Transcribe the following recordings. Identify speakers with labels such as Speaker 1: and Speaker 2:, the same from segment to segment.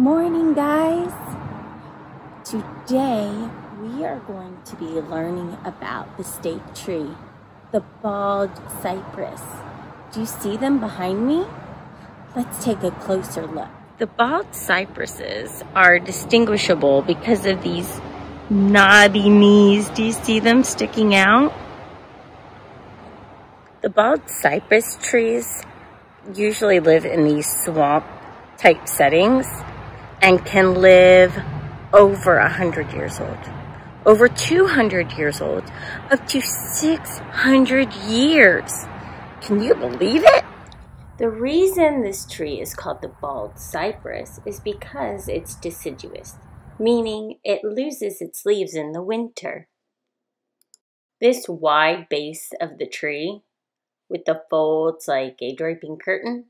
Speaker 1: morning, guys. Today we are going to be learning about the state tree, the bald cypress. Do you see them behind me? Let's take a closer look. The bald cypresses are distinguishable because of these knobby knees. Do you see them sticking out? The bald cypress trees usually live in these swamp type settings and can live over 100 years old, over 200 years old, up to 600 years. Can you believe it? The reason this tree is called the bald cypress is because it's deciduous, meaning it loses its leaves in the winter. This wide base of the tree with the folds like a draping curtain,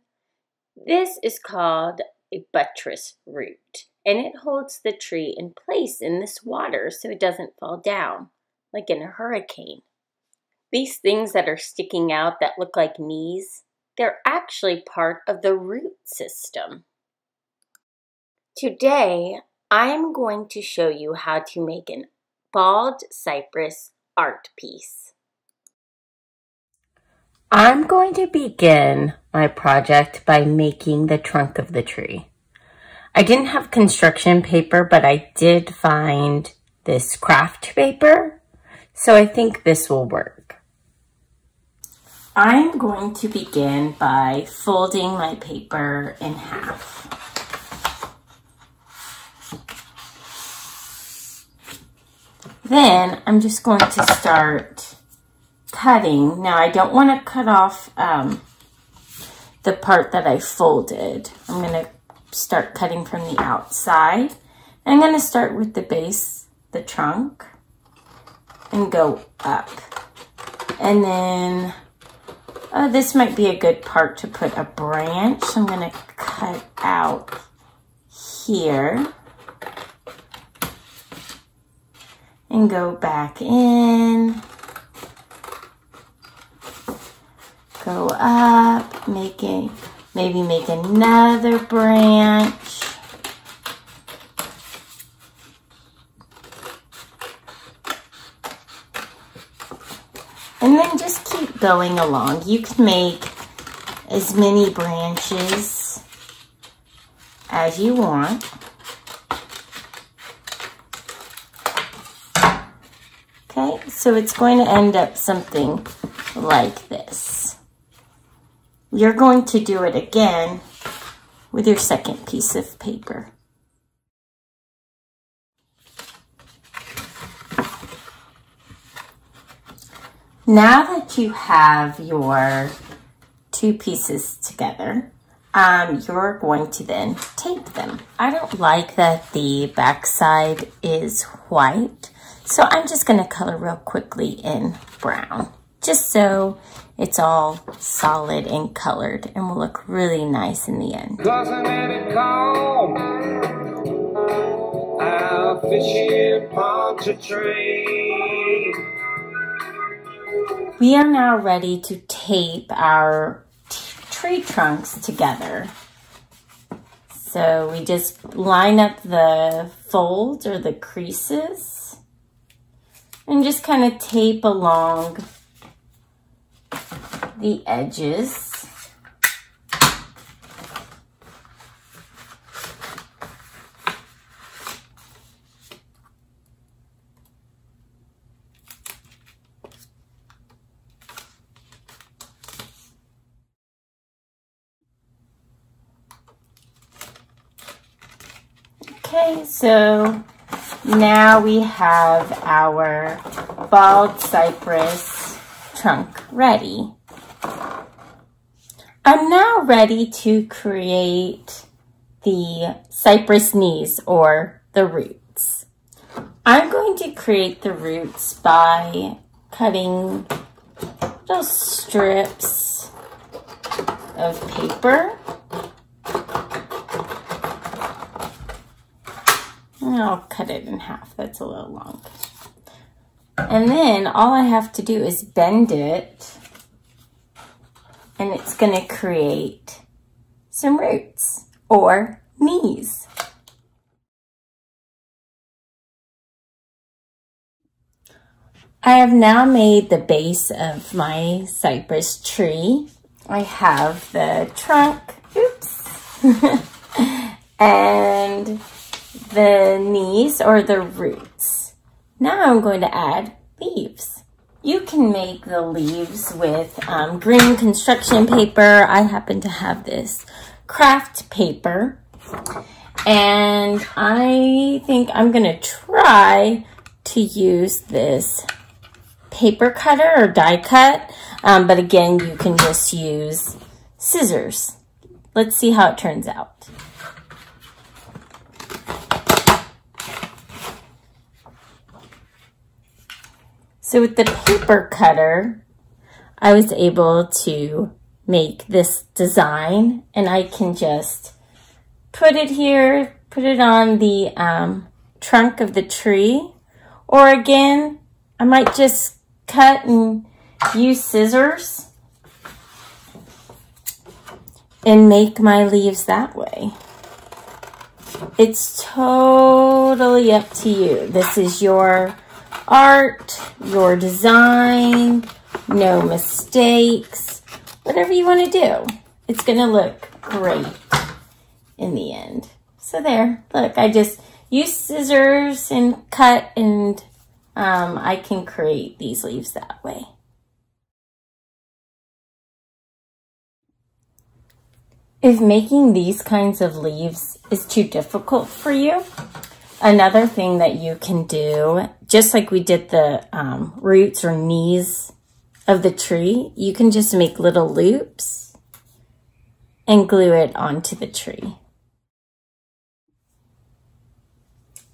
Speaker 1: this is called a buttress root, and it holds the tree in place in this water so it doesn't fall down like in a hurricane. These things that are sticking out that look like knees, they're actually part of the root system. Today, I'm going to show you how to make an bald cypress art piece. I'm going to begin my project by making the trunk of the tree. I didn't have construction paper, but I did find this craft paper, so I think this will work. I'm going to begin by folding my paper in half. Then I'm just going to start cutting. Now I don't want to cut off the part that I folded. I'm going to start cutting from the outside. I'm going to start with the base, the trunk, and go up. And then this might be a good part to put a branch. I'm going to cut out here and go back in. Go up, maybe make another branch. And then just keep going along. You can make as many branches as you want. Okay, so it's going to end up something like this. You're going to do it again with your second piece of paper. Now that you have your two pieces together, you're going to then tape them. I don't like that the backside is white, so I'm just going to color real quickly in brown, just so it's all solid and colored and will look really nice in the end. We are now ready to tape our tree trunks together. So we just line up the folds or the creases and just kind of tape along the edges. Okay, so now we have our bald cypress trunk ready. I'm now ready to create the cypress knees or the roots. I'm going to create the roots by cutting little strips of paper. I'll cut it in half, that's a little long. And then all I have to do is bend it, and it's going to create some roots or knees. I have now made the base of my cypress tree. I have the trunk, oops, and the knees or the roots. Now I'm going to add leaves. You can make the leaves with green construction paper. I happen to have this craft paper. And I think I'm going to try to use this paper cutter or die cut. But again, you can just use scissors. Let's see how it turns out. So with the paper cutter, I was able to make this design, and I can just put it here, put it on the trunk of the tree, or again, I might just cut and use scissors and make my leaves that way. It's totally up to you. This is your art, your design, no mistakes, whatever you want to do. It's going to look great in the end. So there, look, I just use scissors and cut, and I can create these leaves that way. If making these kinds of leaves is too difficult for you, another thing that you can do, just like we did the roots or knees of the tree, you can just make little loops and glue it onto the tree.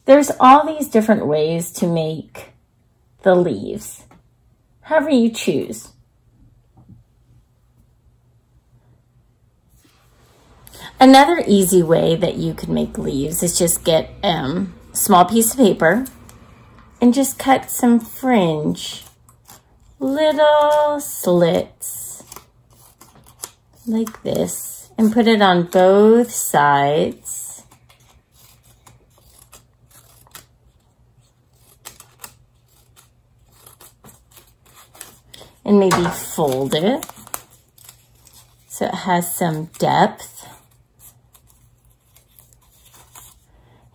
Speaker 1: There's all these different ways to make the leaves, however you choose. Another easy way that you can make leaves is just get a small piece of paper and just cut some fringe, little slits like this, and put it on both sides. And maybe fold it so it has some depth.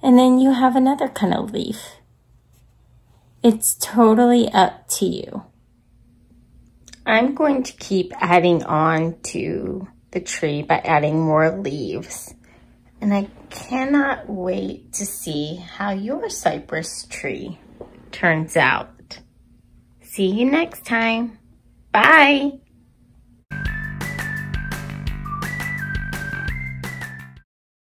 Speaker 1: And then you have another kind of leaf. It's totally up to you. I'm going to keep adding on to the tree by adding more leaves. And I cannot wait to see how your cypress tree turns out. See you next time. Bye.